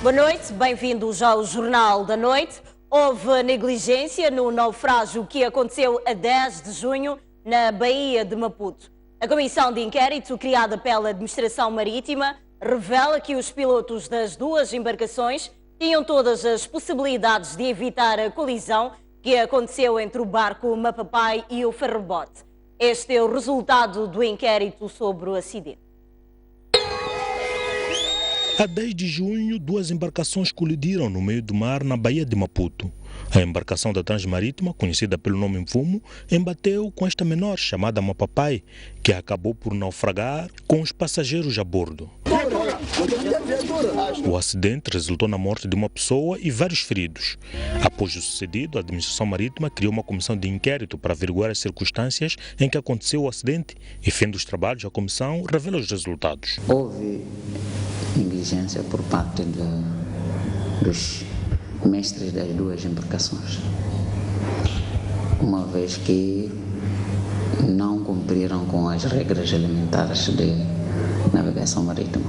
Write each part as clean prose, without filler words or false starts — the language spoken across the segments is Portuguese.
Boa noite, bem-vindos ao Jornal da Noite. Houve negligência no naufrágio que aconteceu a 10 de junho na Baía de Maputo. A comissão de inquérito criada pela Administração Marítima revela que os pilotos das duas embarcações tinham todas as possibilidades de evitar a colisão que aconteceu entre o barco Mapapai e o ferrobote. Este é o resultado do inquérito sobre o acidente. A 10 de junho, duas embarcações colidiram no meio do mar na Baía de Maputo. A embarcação da Transmarítima, conhecida pelo nome Mfumo, embateu com esta menor chamada Mapapai, que acabou por naufragar com os passageiros a bordo. O acidente resultou na morte de uma pessoa e vários feridos. Após o sucedido, a Administração Marítima criou uma comissão de inquérito para averiguar as circunstâncias em que aconteceu o acidente e, fim dos trabalhos, a comissão revela os resultados. Houve negligência por parte dos mestres das duas embarcações, uma vez que não cumpriram com as regras elementares de navegação marítima.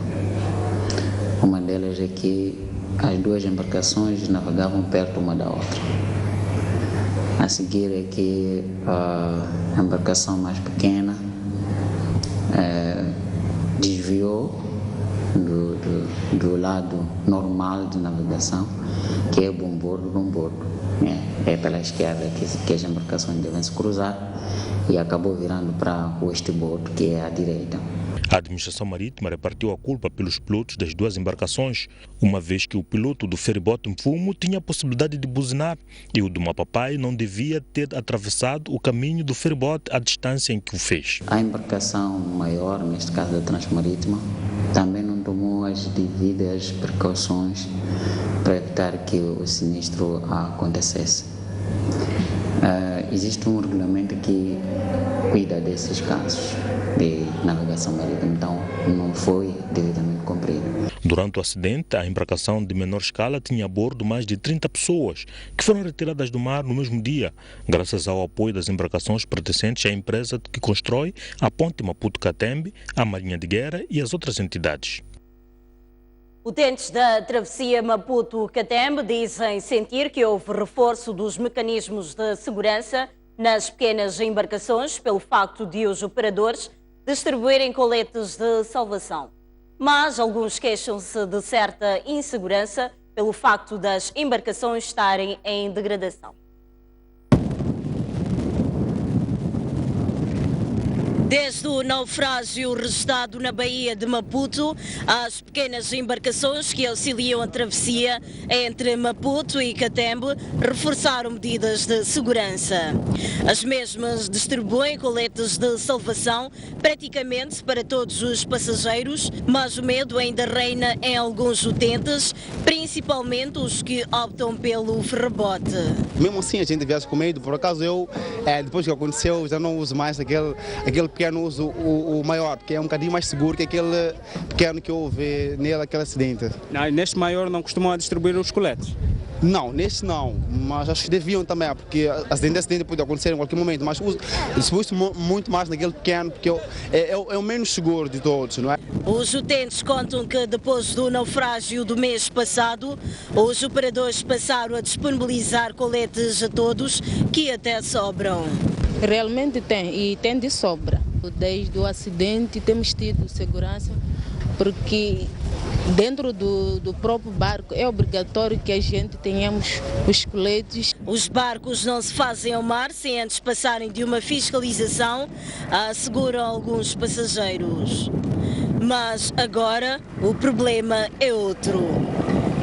Uma delas é que as duas embarcações navegavam perto uma da outra. A seguir é que a embarcação mais pequena desviou do lado normal de navegação, que é bombordo. É pela esquerda que as embarcações devem se cruzar, e acabou virando para o estribordo, que é a direita. A Administração Marítima repartiu a culpa pelos pilotos das duas embarcações, uma vez que o piloto do feribote Mfumo tinha a possibilidade de buzinar e o do Mapapai não devia ter atravessado o caminho do feribote à distância em que o fez. A embarcação maior, neste caso da Transmarítima, também não tomou as devidas precauções para evitar que o sinistro acontecesse. Existe um regulamento que cuida desses casos de navegação marítima, então não foi devidamente cumprido. Durante o acidente, a embarcação de menor escala tinha a bordo mais de 30 pessoas, que foram retiradas do mar no mesmo dia, graças ao apoio das embarcações pertencentes à empresa que constrói a ponte Maputo-Catembe, a Marinha de Guerra e as outras entidades. Utentes da travessia Maputo-Catembe dizem sentir que houve reforço dos mecanismos de segurança nas pequenas embarcações pelo facto de os operadores distribuírem coletes de salvação. Mas alguns queixam-se de certa insegurança pelo facto das embarcações estarem em degradação. Desde o naufrágio registrado na Baía de Maputo, as pequenas embarcações que auxiliam a travessia entre Maputo e Catembe reforçaram medidas de segurança. As mesmas distribuem coletes de salvação praticamente para todos os passageiros, mas o medo ainda reina em alguns utentes, principalmente os que optam pelo ferrobote. Mesmo assim a gente viaja com medo. Por acaso eu, depois que aconteceu, já não uso mais aquele pequeno, uso o maior, porque é um bocadinho mais seguro que aquele pequeno que houve nele, aquele acidente. Neste maior não costumam distribuir os coletes? Não, neste não, mas acho que deviam também, porque acidente pode acontecer em qualquer momento, mas uso muito mais naquele pequeno, porque é o menos seguro de todos, não é? Os utentes contam que depois do naufrágio do mês passado, os operadores passaram a disponibilizar coletes a todos, que até sobram. Realmente tem, e tem de sobra. Desde o acidente temos tido segurança, porque dentro do próprio barco é obrigatório que a gente tenhamos os coletes. Os barcos não se fazem ao mar sem antes passarem de uma fiscalização, asseguram alguns passageiros. Mas agora o problema é outro.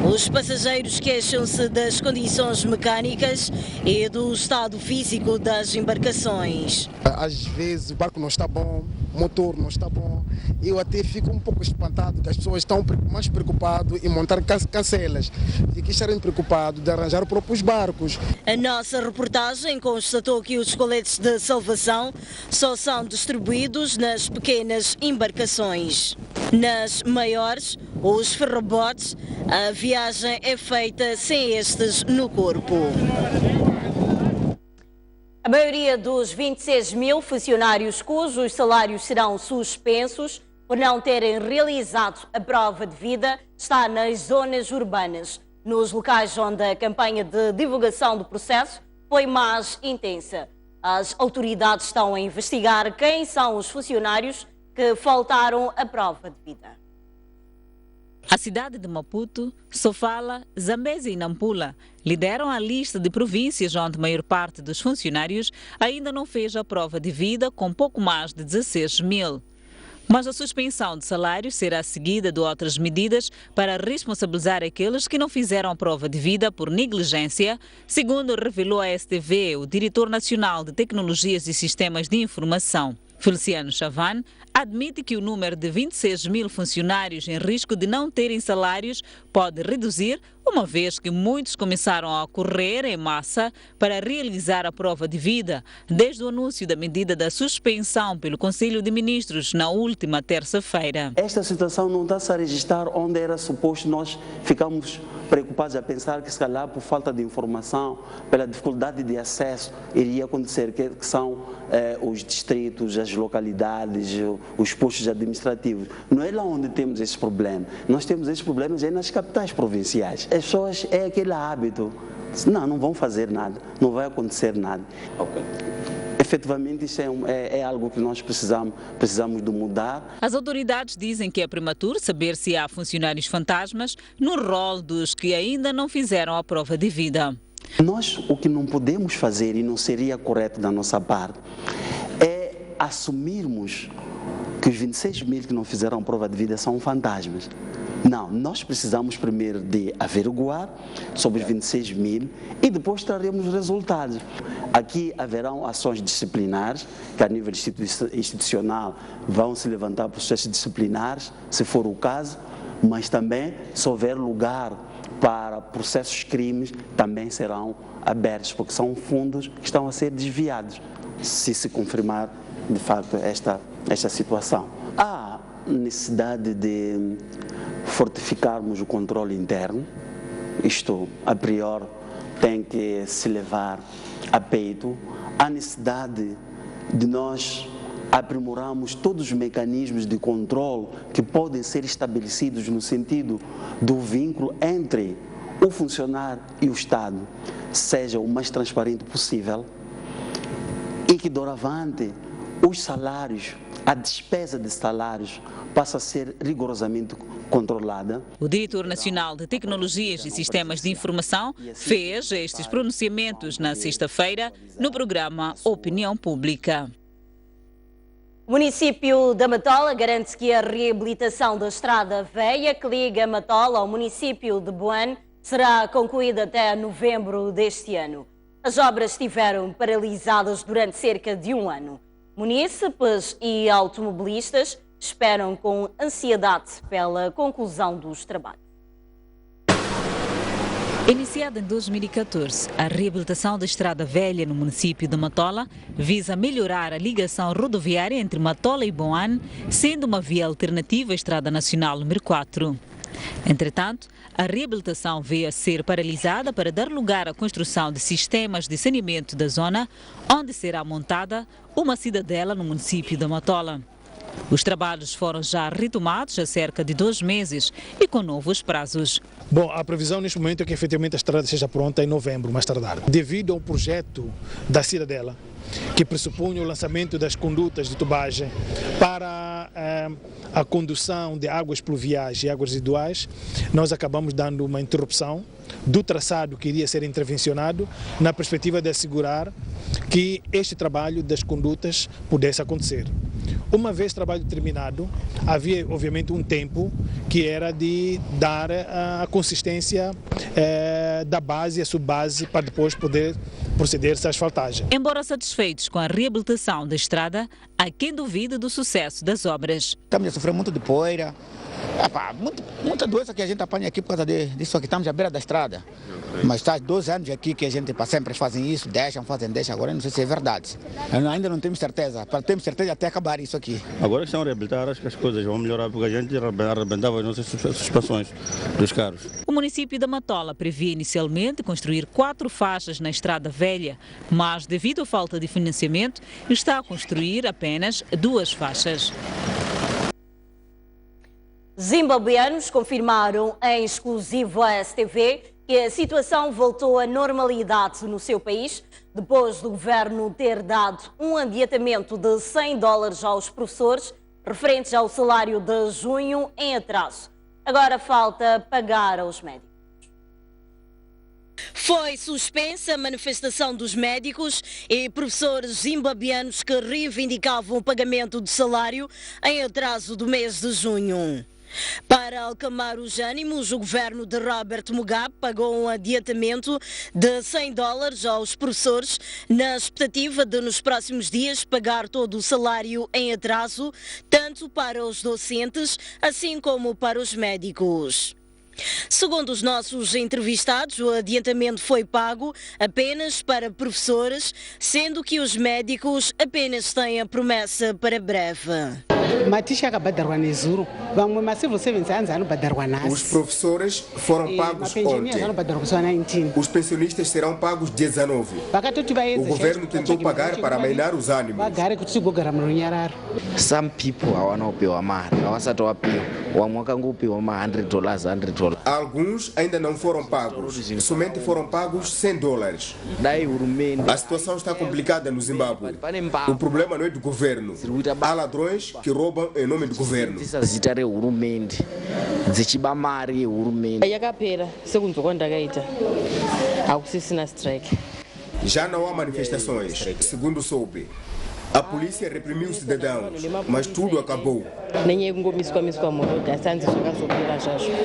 Os passageiros queixam-se das condições mecânicas e do estado físico das embarcações. Às vezes o barco não está bom, o motor não está bom. Eu até fico um pouco espantado que as pessoas estão mais preocupadas em montar cancelas e que estarem preocupados de arranjar próprios barcos. A nossa reportagem constatou que os coletes de salvação só são distribuídos nas pequenas embarcações. Nas maiores, os ferrobotes, a viagem é feita sem estes no corpo. A maioria dos 26 mil funcionários cujos salários serão suspensos por não terem realizado a prova de vida está nas zonas urbanas, nos locais onde a campanha de divulgação do processo foi mais intensa. As autoridades estão a investigar quem são os funcionários que faltaram à prova de vida. A cidade de Maputo, Sofala, Zambésia e Nampula lideram a lista de províncias onde a maior parte dos funcionários ainda não fez a prova de vida, com pouco mais de 16 mil. Mas a suspensão de salários será seguida de outras medidas para responsabilizar aqueles que não fizeram a prova de vida por negligência, segundo revelou a STV o diretor nacional de Tecnologias e Sistemas de Informação. Feliciano Chavan admite que o número de 26 mil funcionários em risco de não terem salários pode reduzir, uma vez que muitos começaram a correr em massa para realizar a prova de vida, desde o anúncio da medida da suspensão pelo Conselho de Ministros na última terça-feira. Esta situação não está-se a registrar onde era suposto nós ficamos preocupados a pensar que, se calhar, por falta de informação, pela dificuldade de acesso, iria acontecer, que são os distritos, as localidades, os postos administrativos. Não é lá onde temos esse problema. Nós temos esses problemas nas capitais provinciais. As pessoas, é aquele hábito. Não vão fazer nada, não vai acontecer nada. Okay. Efetivamente, isso é algo que nós precisamos de mudar. As autoridades dizem que é prematuro saber se há funcionários fantasmas no rol dos que ainda não fizeram a prova de vida. Nós, o que não podemos fazer, e não seria correto da nossa parte, é assumirmos que os 26 mil que não fizeram a prova de vida são fantasmas. Não, nós precisamos primeiro de averiguar sobre os 26 mil e depois traremos os resultados. Aqui haverão ações disciplinares, que a nível institucional vão se levantar processos disciplinares, se for o caso, mas também, se houver lugar para processos crimes, também serão abertos, porque são fundos que estão a ser desviados, se confirmar de facto esta situação. Há necessidade de fortificarmos o controle interno, isto a priori tem que se levar a peito. Há necessidade de nós aprimorarmos todos os mecanismos de controle que podem ser estabelecidos no sentido do vínculo entre o funcionário e o Estado seja o mais transparente possível e que, doravante, os salários, a despesa de salários passa a ser rigorosamente controlada. O diretor nacional de Tecnologias e Sistemas de Informação fez estes pronunciamentos na sexta-feira no programa Opinião Pública. O município da Matola garante que a reabilitação da estrada velha que liga Matola ao município de Boane será concluída até novembro deste ano. As obras estiveram paralisadas durante cerca de um ano. Munícipes e automobilistas esperam com ansiedade pela conclusão dos trabalhos. Iniciada em 2014, a reabilitação da estrada velha no município de Matola visa melhorar a ligação rodoviária entre Matola e Boane, sendo uma via alternativa à Estrada Nacional número 4. Entretanto, a reabilitação veio a ser paralisada para dar lugar à construção de sistemas de saneamento da zona, onde será montada uma cidadela no município de Matola. Os trabalhos foram já retomados há cerca de 2 meses e com novos prazos. Bom, a previsão neste momento é que efetivamente a estrada seja pronta em novembro, mais tardar. Devido ao projeto da cidadela, que pressupõe o lançamento das condutas de tubagem para a condução de águas pluviais e águas residuais, nós acabamos dando uma interrupção do traçado que iria ser intervencionado na perspectiva de assegurar que este trabalho das condutas pudesse acontecer. Uma vez o trabalho terminado, havia obviamente um tempo que era de dar a consistência da base e a subbase para depois poder proceder-se à asfaltagem. Embora satisfeitos com a reabilitação da estrada, há quem duvide do sucesso das obras. Estamos a sofrer muito de poeira, muita doença que a gente apanha aqui por causa disso aqui, estamos à beira da estrada. Mas está há 2 anos aqui que a gente sempre fazem isso, deixam, agora eu não sei se é verdade. Ainda não temos certeza, para termos certeza até acabar isso aqui. Agora que estão a reabilitar, acho que as coisas vão melhorar, porque a gente arrebentava as nossas suspensões dos carros. O município da Matola previa inicialmente construir 4 faixas na estrada velha, mas devido à falta de financiamento, está a construir apenas 2 faixas. Zimbabueanos confirmaram em exclusivo à STV que a situação voltou à normalidade no seu país, depois do governo ter dado um adiantamento de $100 aos professores, referentes ao salário de junho em atraso. Agora falta pagar aos médicos. Foi suspensa a manifestação dos médicos e professores zimbabueanos que reivindicavam o pagamento de salário em atraso do mês de junho. Para acalmar os ânimos, o governo de Robert Mugabe pagou um adiantamento de $100 aos professores, na expectativa de nos próximos dias pagar todo o salário em atraso, tanto para os docentes, assim como para os médicos. Segundo os nossos entrevistados, o adiantamento foi pago apenas para professores, sendo que os médicos apenas têm a promessa para breve. Os professores foram pagos ontem. Os pensionistas serão pagos 19. O governo tentou pagar para amainar os ânimos. Some people hawanaopewa mari hawasati wapiwa wamwe wakangopiwa $100. Alguns ainda não foram pagos, somente foram pagos $100. A situação está complicada no Zimbábue. O problema não é do governo. Há ladrões que roubam em nome do governo. Já não há manifestações, segundo soube. A polícia reprimiu os cidadãos, mas tudo acabou.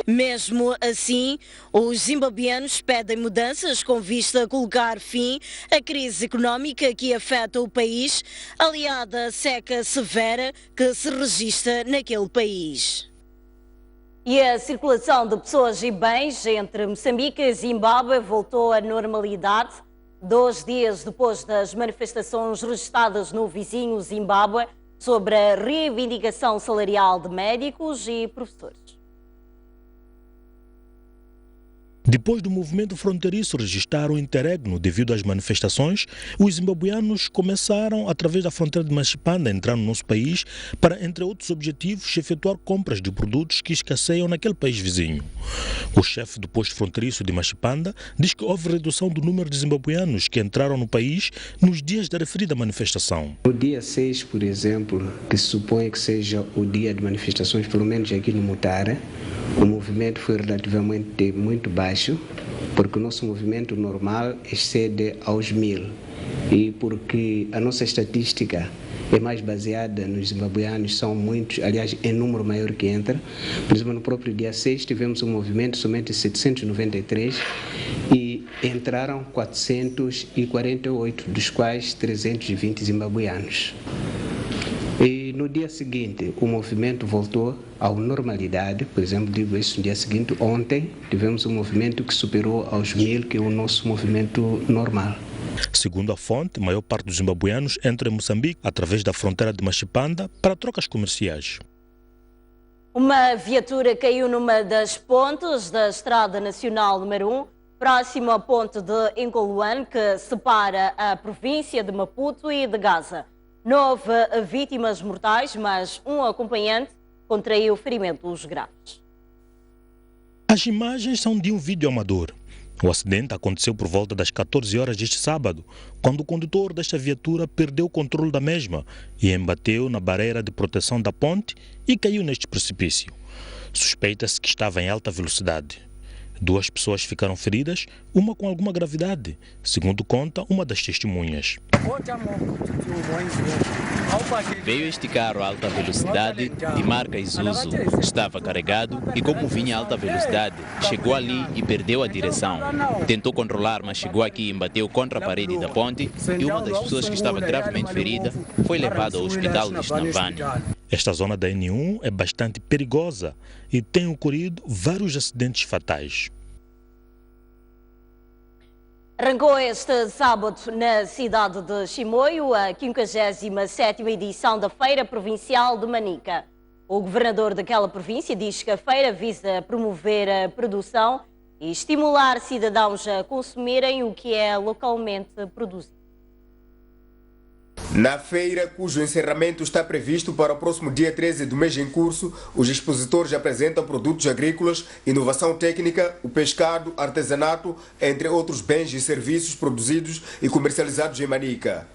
Mesmo assim, os zimbabueanos pedem mudanças com vista a colocar fim à crise económica que afeta o país, aliada à seca severa que se registra naquele país. E a circulação de pessoas e bens entre Moçambique e Zimbábue voltou à normalidade 2 dias depois das manifestações registradas no vizinho Zimbábue sobre a reivindicação salarial de médicos e professores. Depois do movimento fronteiriço registrar um interregno devido às manifestações, os zimbabueanos começaram, através da fronteira de Machipanda, a entrar no nosso país para, entre outros objetivos, efetuar compras de produtos que escasseiam naquele país vizinho. O chefe do posto fronteiriço de Machipanda diz que houve redução do número de zimbabueanos que entraram no país nos dias da referida manifestação. No dia 6, por exemplo, que se supõe que seja o dia de manifestações, pelo menos aqui no Mutara, o movimento foi relativamente muito baixo, porque o nosso movimento normal excede aos 1000 e porque a nossa estatística é mais baseada nos zimbabueanos, são muitos, aliás, em número maior que entra. Por exemplo, no próprio dia 6 tivemos um movimento somente 793 e entraram 448, dos quais 320 zimbabueanos. E no dia seguinte, o movimento voltou à normalidade. Por exemplo, digo isso, no dia seguinte, ontem, tivemos um movimento que superou aos 1000, que é o nosso movimento normal. Segundo a fonte, a maior parte dos zimbabueanos entra em Moçambique através da fronteira de Machipanda para trocas comerciais. Uma viatura caiu numa das pontes da Estrada Nacional número 1, próximo à ponte de Incoluan, que separa a província de Maputo e de Gaza. Não houve vítimas mortais, mas um acompanhante contraiu ferimentos graves. As imagens são de um vídeo amador. O acidente aconteceu por volta das 14 horas deste sábado, quando o condutor desta viatura perdeu o controle da mesma e embateu na barreira de proteção da ponte e caiu neste precipício. Suspeita-se que estava em alta velocidade. 2 pessoas ficaram feridas, uma com alguma gravidade, segundo conta uma das testemunhas. Veio este carro a alta velocidade, de marca Isuzu. Estava carregado e, como vinha a alta velocidade, chegou ali e perdeu a direção. Tentou controlar, mas chegou aqui e embateu contra a parede da ponte e uma das pessoas que estava gravemente ferida foi levada ao hospital de Snavani. Esta zona da N1 é bastante perigosa e tem ocorrido vários acidentes fatais. Arrancou este sábado na cidade de Chimoio a 57ª edição da Feira Provincial de Manica. O governador daquela província diz que a feira visa promover a produção e estimular cidadãos a consumirem o que é localmente produzido. Na feira, cujo encerramento está previsto para o próximo dia 13 do mês em curso, os expositores apresentam produtos agrícolas, inovação técnica, o pescado, artesanato, entre outros bens e serviços produzidos e comercializados em Manica.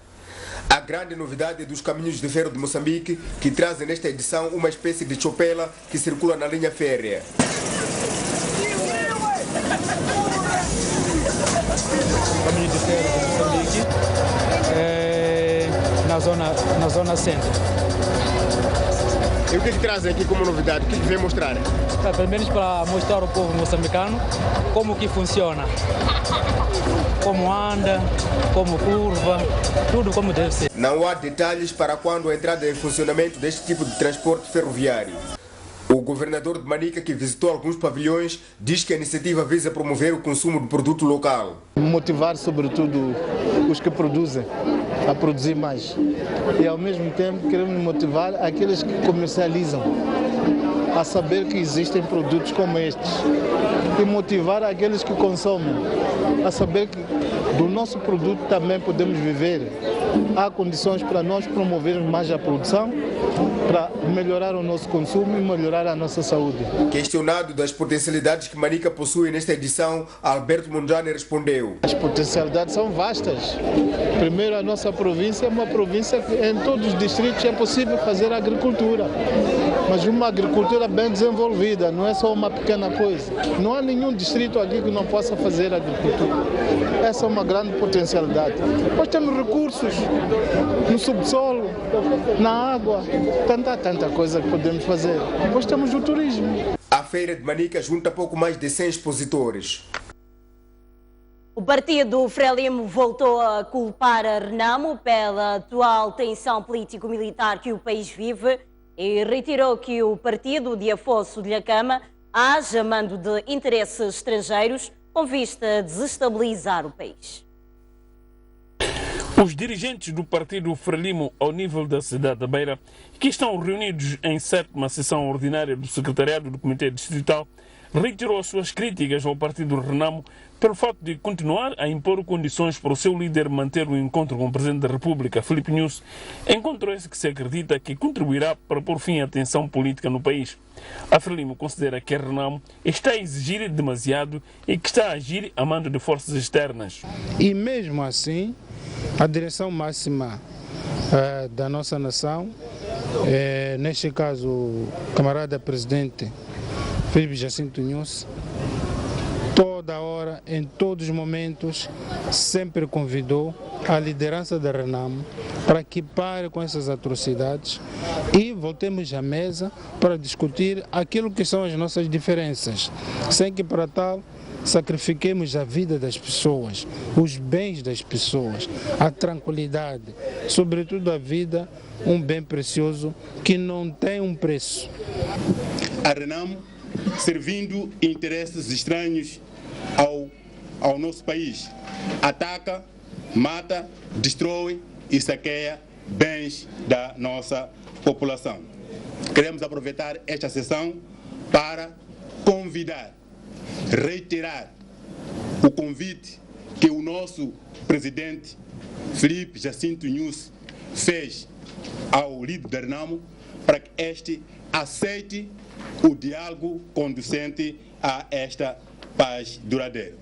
A grande novidade dos caminhos de ferro de Moçambique, que trazem nesta edição uma espécie de chopela que circula na linha férrea. Caminho de ferro de Moçambique, na zona centro. E o que trazem aqui como novidade? O que vem mostrar? Pelo menos para mostrar ao povo moçambicano como que funciona. Como anda, como curva, tudo como deve ser. Não há detalhes para quando a entrada em funcionamento deste tipo de transporte ferroviário. O governador de Manica, que visitou alguns pavilhões, diz que a iniciativa visa promover o consumo de produto local. Motivar, sobretudo, os que produzem a produzir mais. E, ao mesmo tempo, queremos motivar aqueles que comercializam a saber que existem produtos como estes. E motivar aqueles que consomem a saber que do nosso produto também podemos viver. Há condições para nós promovermos mais a produção, para melhorar o nosso consumo e melhorar a nossa saúde. Questionado das potencialidades que Manica possui nesta edição, Alberto Mondlane respondeu: as potencialidades são vastas. Primeiro, a nossa província é uma província que em todos os distritos é possível fazer agricultura, mas uma agricultura bem desenvolvida, não é só uma pequena coisa. Não há nenhum distrito aqui que não possa fazer agricultura. Essa é uma grande potencialidade. Nós temos recursos no subsolo, na água, tanta coisa que podemos fazer. Depois temos o turismo. A feira de Manica junta pouco mais de 100 expositores. O partido Frelimo voltou a culpar a Renamo pela atual tensão político-militar que o país vive e reiterou que o partido de Afonso de Lhacama age a mando de interesses estrangeiros com vista a desestabilizar o país. Os dirigentes do partido Frelimo ao nível da cidade da Beira, que estão reunidos em 7ª sessão ordinária do secretariado do Comitê Distrital, reiterou as suas críticas ao partido Renamo pelo fato de continuar a impor condições para o seu líder manter o encontro com o Presidente da República, Filipe Nyusi, encontro esse que se acredita que contribuirá para pôr fim à tensão política no país. A Frelimo considera que a Renamo está a exigir demasiado e que está a agir a mando de forças externas. E mesmo assim, a direção máxima da nossa nação, neste caso o camarada presidente Filipe Jacinto Nyusi, toda hora, em todos os momentos, sempre convidou a liderança da Renamo para que pare com essas atrocidades e voltemos à mesa para discutir aquilo que são as nossas diferenças, sem que para tal sacrifiquemos a vida das pessoas, os bens das pessoas, a tranquilidade, sobretudo a vida, um bem precioso que não tem um preço. A Renamo, servindo interesses estranhos ao nosso país, ataca, mata, destrói e saqueia bens da nossa população. Queremos aproveitar esta sessão para convidar, reiterar o convite que o nosso presidente Filipe Jacinto Nyusi fez ao líder da Renamo para que este aceite o diálogo conducente a esta paz duradoura.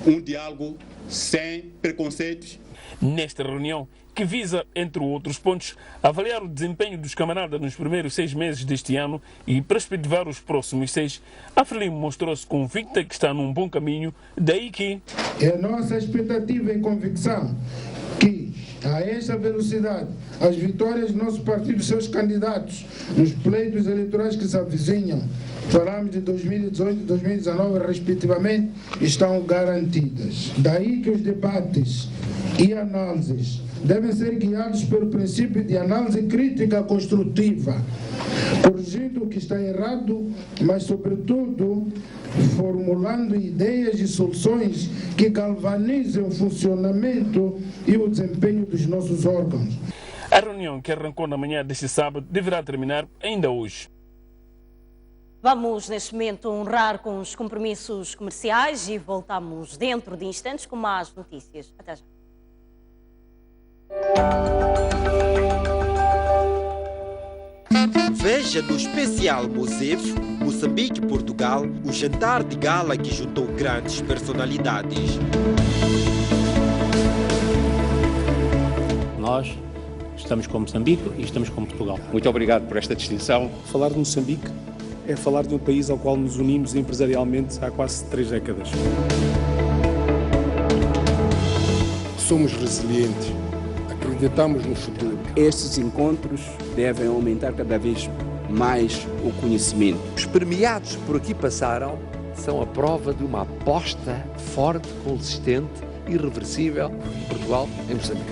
Um diálogo sem preconceitos. Nesta reunião, que visa, entre outros pontos, avaliar o desempenho dos camaradas nos primeiros 6 meses deste ano e perspectivar os próximos 6, a Frelimo mostrou-se convicta que está num bom caminho, daí que... É nossa expectativa e convicção que, a esta velocidade, as vitórias do nosso partido e seus candidatos nos pleitos eleitorais que se avizinham, falamos de 2018 e 2019 respectivamente, estão garantidas. Daí que os debates e análises devem ser guiados pelo princípio de análise crítica construtiva, corrigindo o que está errado, mas sobretudo formulando ideias e soluções que galvanizem o funcionamento e o desempenho dos nossos órgãos. A reunião, que arrancou na manhã deste sábado, deverá terminar ainda hoje. Vamos, neste momento, honrar com os compromissos comerciais e voltamos dentro de instantes com mais notícias. Até já. Veja no especial Mosef, Moçambique-Portugal, o jantar de gala que juntou grandes personalidades. Nós estamos com Moçambique e estamos com Portugal. Muito obrigado por esta distinção. Falar de Moçambique é falar de um país ao qual nos unimos empresarialmente há quase 3 décadas. Somos resilientes, acreditamos no futuro. Estes encontros devem aumentar cada vez mais o conhecimento. Os premiados que por aqui passaram são a prova de uma aposta forte, consistente, irreversível em Portugal, em Moçambique.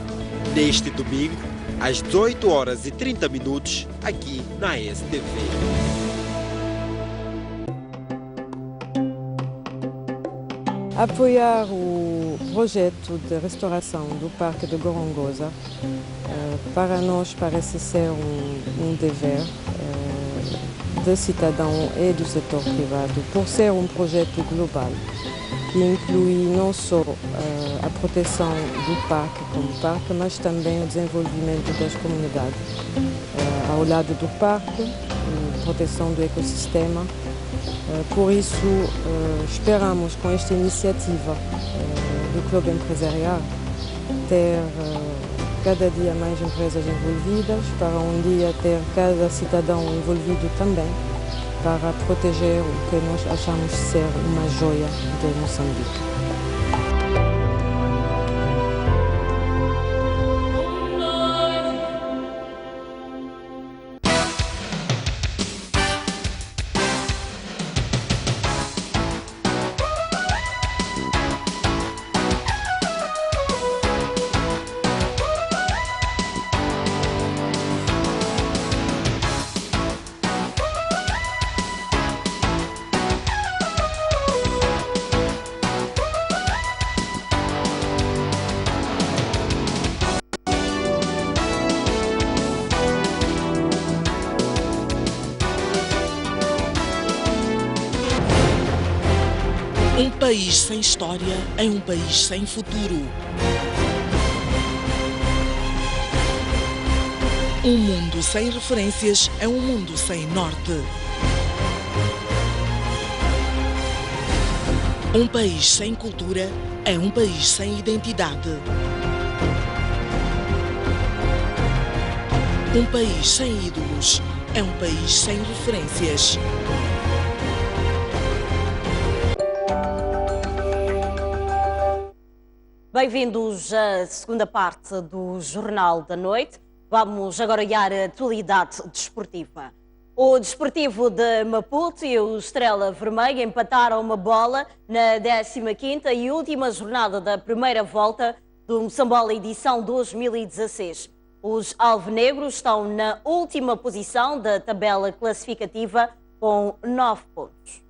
Neste domingo, às 18h30, aqui na STV. Apoiar o projeto de restauração do Parque de Gorongosa, para nós parece ser um dever de cidadão e do setor privado, por ser um projeto global, que inclui não só a proteção do parque como parque, mas também o desenvolvimento das comunidades. Ao lado do parque, a proteção do ecossistema. Por isso, esperamos com esta iniciativa do Clube Empresarial ter cada dia mais empresas envolvidas, para um dia ter cada cidadão envolvido também, para proteger o que nós achamos ser uma joia de Moçambique. Um país sem história é um país sem futuro. Um mundo sem referências é um mundo sem norte. Um país sem cultura é um país sem identidade. Um país sem ídolos é um país sem referências. Bem-vindos à segunda parte do Jornal da Noite. Vamos agora olhar a atualidade desportiva. O Desportivo de Maputo e o Estrela Vermelha empataram uma bola na 15ª e última jornada da primeira volta do Moçambola edição 2016. Os alvinegros estão na última posição da tabela classificativa com 9 pontos.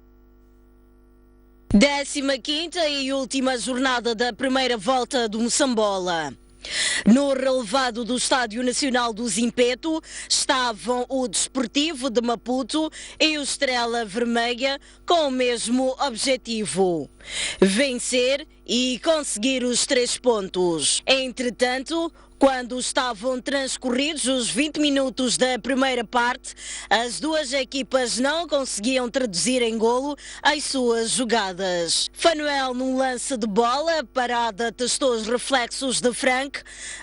15ª e última jornada da primeira volta do Moçambola. No relevado do Estádio Nacional do Zimpeto estavam o Desportivo de Maputo e o Estrela Vermelha com o mesmo objetivo: vencer e conseguir os 3 pontos. Entretanto, quando estavam transcorridos os 20 minutos da primeira parte, as duas equipas não conseguiam traduzir em golo as suas jogadas. Fanuel, num lance de bola parada, testou os reflexos de Frank,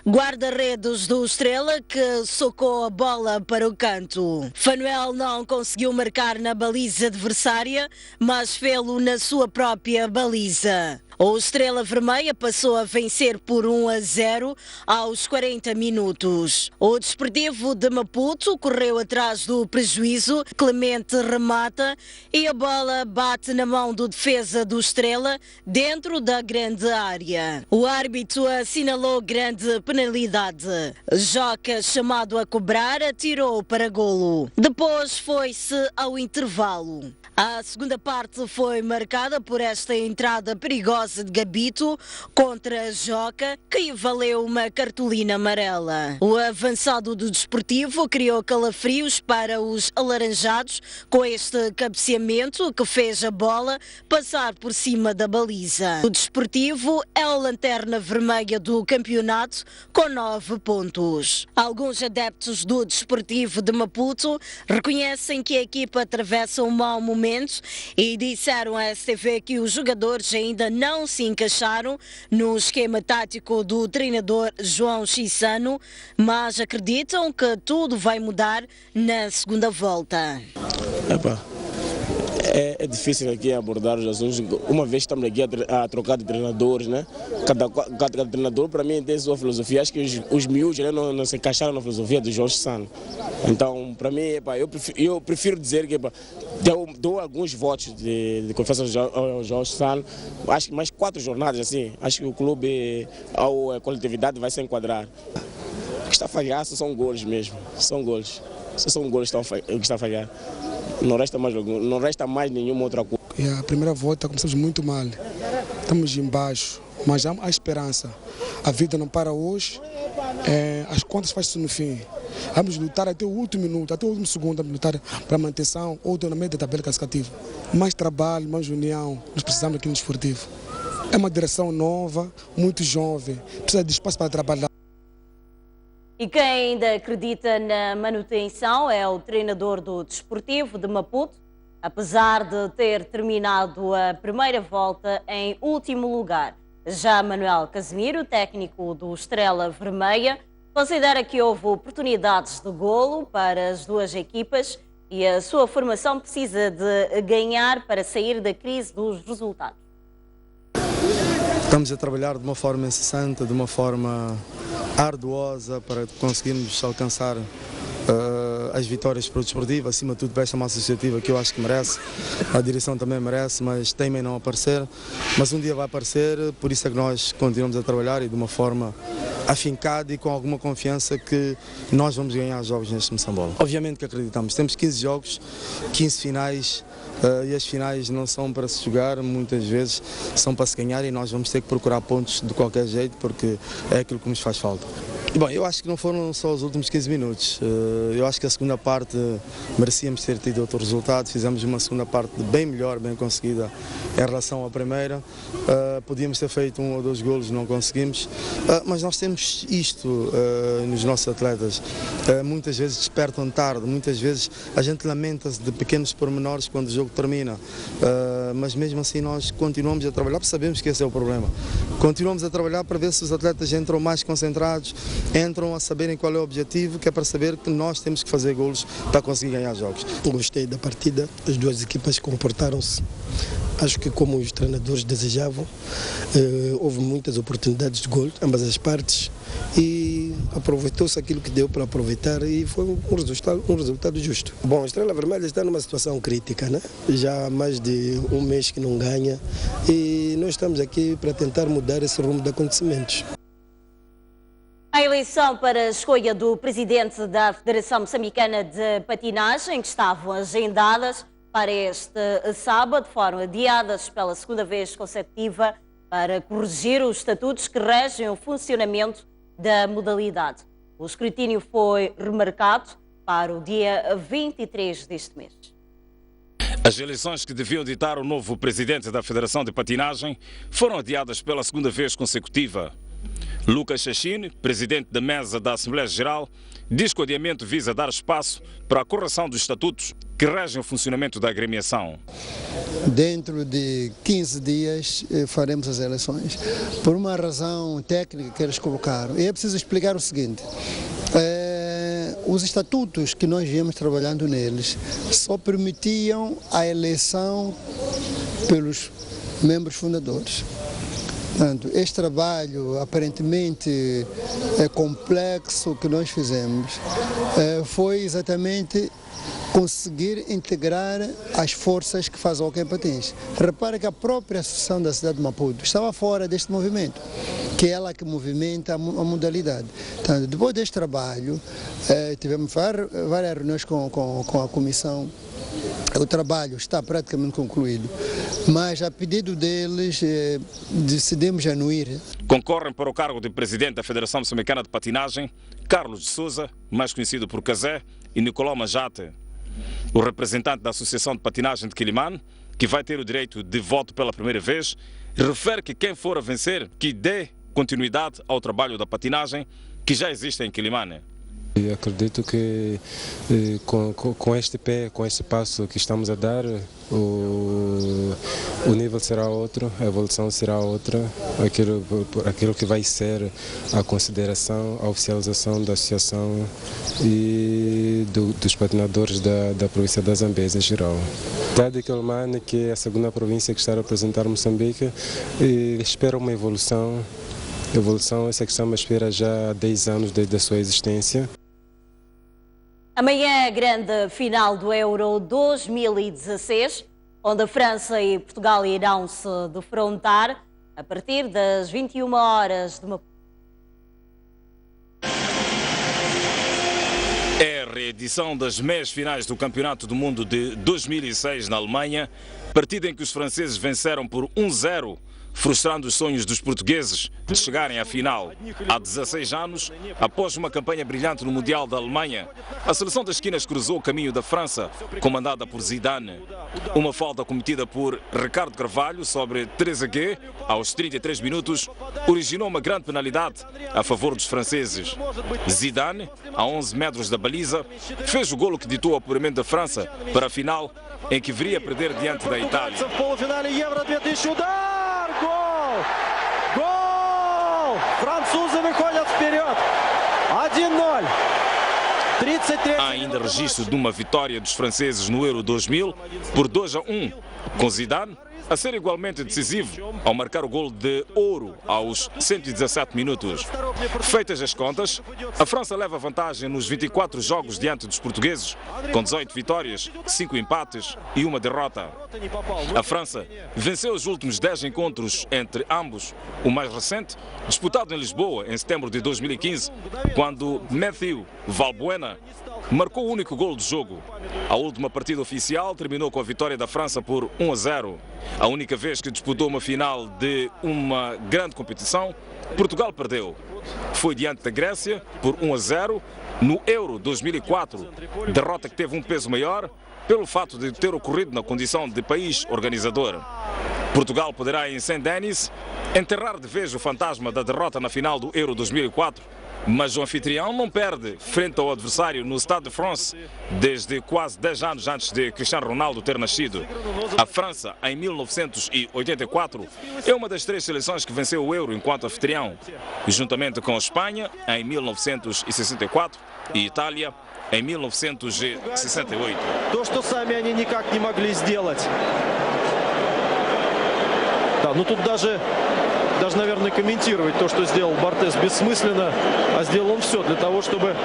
guarda-redes do Estrela, que socou a bola para o canto. Fanuel não conseguiu marcar na baliza adversária, mas fê-lo na sua própria baliza. O Estrela Vermelha passou a vencer por 1-0 aos 40 minutos. O Desportivo de Maputo correu atrás do prejuízo, Clemente remata e a bola bate na mão do defesa do Estrela dentro da grande área. O árbitro assinalou grande penalidade. Joca, chamado a cobrar, atirou para golo. Depois foi-se ao intervalo. A segunda parte foi marcada por esta entrada perigosa de Gabito contra Joca, que valeu uma cartolina cartolina amarela. O avançado do Desportivo criou calafrios para os alaranjados com este cabeceamento que fez a bola passar por cima da baliza. O Desportivo é a lanterna vermelha do campeonato com 9 pontos. Alguns adeptos do Desportivo de Maputo reconhecem que a equipa atravessa um mau momento e disseram à STV que os jogadores ainda não se encaixaram no esquema tático do treinador João Chissano, mas acreditam que tudo vai mudar na segunda volta. É difícil aqui abordar os assuntos, uma vez estamos aqui a trocar de treinadores, né? Cada treinador para mim tem sua filosofia, acho que os miúdos não se encaixaram na filosofia do João Chissano. Então, para mim, eu prefiro dizer que dou alguns votos de confiança ao João Chissano, acho que mais 4 jornadas assim, acho que o clube, a coletividade vai se enquadrar. O que está a falhar são golos mesmo, são golos. São golos que está a falhar. Não resta mais nenhuma outra coisa. A primeira volta começamos muito mal, estamos embaixo, mas há esperança. A vida não para hoje, as contas fazem-se no fim. Vamos lutar até o último minuto, até o último segundo, vamos lutar para a manutenção ou na meio da tabela classificativa. Mais trabalho, mais união, nós precisamos aqui no Desportivo. É uma direção nova, muito jovem, precisa de espaço para trabalhar. E quem ainda acredita na manutenção é o treinador do Desportivo de Maputo, apesar de ter terminado a primeira volta em último lugar. Já Manuel Casimiro, técnico do Estrela Vermelha, considera que houve oportunidades de golo para as duas equipas e a sua formação precisa de ganhar para sair da crise dos resultados. Estamos a trabalhar de uma forma incessante, de uma forma arduosa para conseguirmos alcançar as vitórias para o Desportivo, acima de tudo para esta massa associativa que eu acho que merece, a direção também merece, mas temem em não aparecer, mas um dia vai aparecer, por isso é que nós continuamos a trabalhar e de uma forma afincada e com alguma confiança que nós vamos ganhar jogos neste Moçambola. Obviamente que acreditamos, temos 15 jogos, 15 finais, e as finais não são para se jogar, muitas vezes são para se ganhar e nós vamos ter que procurar pontos de qualquer jeito porque é aquilo que nos faz falta. Bom, eu acho que não foram só os últimos 15 minutos, eu acho que a segunda parte merecíamos ter tido outro resultado, fizemos uma segunda parte bem melhor, bem conseguida em relação à primeira, podíamos ter feito 1 ou 2 golos, não conseguimos, mas nós temos isto nos nossos atletas, muitas vezes despertam tarde, muitas vezes a gente lamenta-se de pequenos pormenores quando o jogo termina, mas mesmo assim nós continuamos a trabalhar, porque sabemos que esse é o problema, continuamos a trabalhar para ver se os atletas entram mais concentrados, entram a saberem qual é o objetivo, que é para saber que nós temos que fazer golos para conseguir ganhar jogos. Gostei da partida, as duas equipas comportaram-se, acho que como os treinadores desejavam, houve muitas oportunidades de gol, ambas as partes, e aproveitou-se aquilo que deu para aproveitar e foi um resultado justo. Bom, a Estrela Vermelha está numa situação crítica, né? Já há mais de um mês que não ganha e nós estamos aqui para tentar mudar esse rumo de acontecimentos. A eleição para a escolha do presidente da Federação Moçambicana de Patinagem, que estavam agendadas para este sábado, foram adiadas pela segunda vez consecutiva para corrigir os estatutos que regem o funcionamento da modalidade. O escrutínio foi remarcado para o dia 23 deste mês. As eleições que deviam ditar o novo presidente da Federação de Patinagem foram adiadas pela segunda vez consecutiva. Lucas Chachine, presidente da mesa da Assembleia Geral, diz que o adiamento visa dar espaço para a correção dos estatutos que regem o funcionamento da agremiação. Dentro de 15 dias faremos as eleições, por uma razão técnica que eles colocaram. E é preciso explicar o seguinte, os estatutos que nós viemos trabalhando neles só permitiam a eleição pelos membros fundadores. Portanto, este trabalho aparentemente complexo que nós fizemos foi exatamente conseguir integrar as forças que fazem o Hockey em Patins. Repara que a própria Associação da cidade de Maputo estava fora deste movimento, que é ela que movimenta a modalidade. Portanto, depois deste trabalho, tivemos várias reuniões com a comissão. O trabalho está praticamente concluído. mas a pedido deles decidimos já não ir. Concorrem para o cargo de presidente da Federação Moçambicana de Patinagem Carlos de Souza, mais conhecido por Cazé, e Nicolau Majate. O representante da Associação de Patinagem de Quilimane, que vai ter o direito de voto pela primeira vez, refere que quem for a vencer, que dê continuidade ao trabalho da patinagem que já existe em Quilimane. Eu acredito que com este pé, com este passo que estamos a dar, o nível será outro, a evolução será outra, aquilo que vai ser a consideração, a oficialização da associação e dos patinadores da província da Zambésia em geral. A cidade de Quilimane, que é a segunda província que está a representar Moçambique, espera uma evolução. Essa que estamos a esperar já há 10 anos desde a sua existência. Amanhã é a grande final do Euro 2016, onde a França e Portugal irão se defrontar a partir das 21 horas de Maputo. É a reedição das meias finais do Campeonato do Mundo de 2006 na Alemanha, partida em que os franceses venceram por 1-0, frustrando os sonhos dos portugueses de chegarem à final. Há 16 anos, após uma campanha brilhante no Mundial da Alemanha, a seleção das esquinas cruzou o caminho da França, comandada por Zidane. Uma falta cometida por Ricardo Carvalho sobre Trezeguet, aos 33 minutos, originou uma grande penalidade a favor dos franceses. Zidane, a 11 metros da baliza, fez o golo que ditou o apuramento da França para a final, em que viria a perder diante da Itália. Гол! Французы выходят вперед. 1-0. Há ainda registro de uma vitória dos franceses no Euro 2000 por 2-1, com Zidane a ser igualmente decisivo ao marcar o golo de ouro aos 117 minutos. Feitas as contas, a França leva vantagem nos 24 jogos diante dos portugueses, com 18 vitórias, 5 empates e uma derrota. A França venceu os últimos 10 encontros entre ambos, o mais recente, disputado em Lisboa em setembro de 2015, quando Mathieu Valbuena marcou o único golo do jogo. A última partida oficial terminou com a vitória da França por 1-0. A única vez que disputou uma final de uma grande competição, Portugal perdeu. Foi diante da Grécia por 1-0 no Euro 2004, derrota que teve um peso maior pelo fato de ter ocorrido na condição de país organizador. Portugal poderá em Saint-Denis enterrar de vez o fantasma da derrota na final do Euro 2004, mas o anfitrião não perde frente ao adversário no Stade de France desde quase 10 anos antes de Cristiano Ronaldo ter nascido. A França, em 1984, é uma das 3 seleções que venceu o Euro enquanto anfitrião, juntamente com a Espanha, em 1964, e Itália, em 1968. То, что сами они никак не могли сделать. Да, ну тут даже, наверное, комментировать то, что сделал Бортес, бессмысленно, а сделал он все для того, чтобы...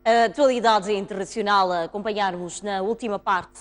A atualidade internacional a acompanharmos na última parte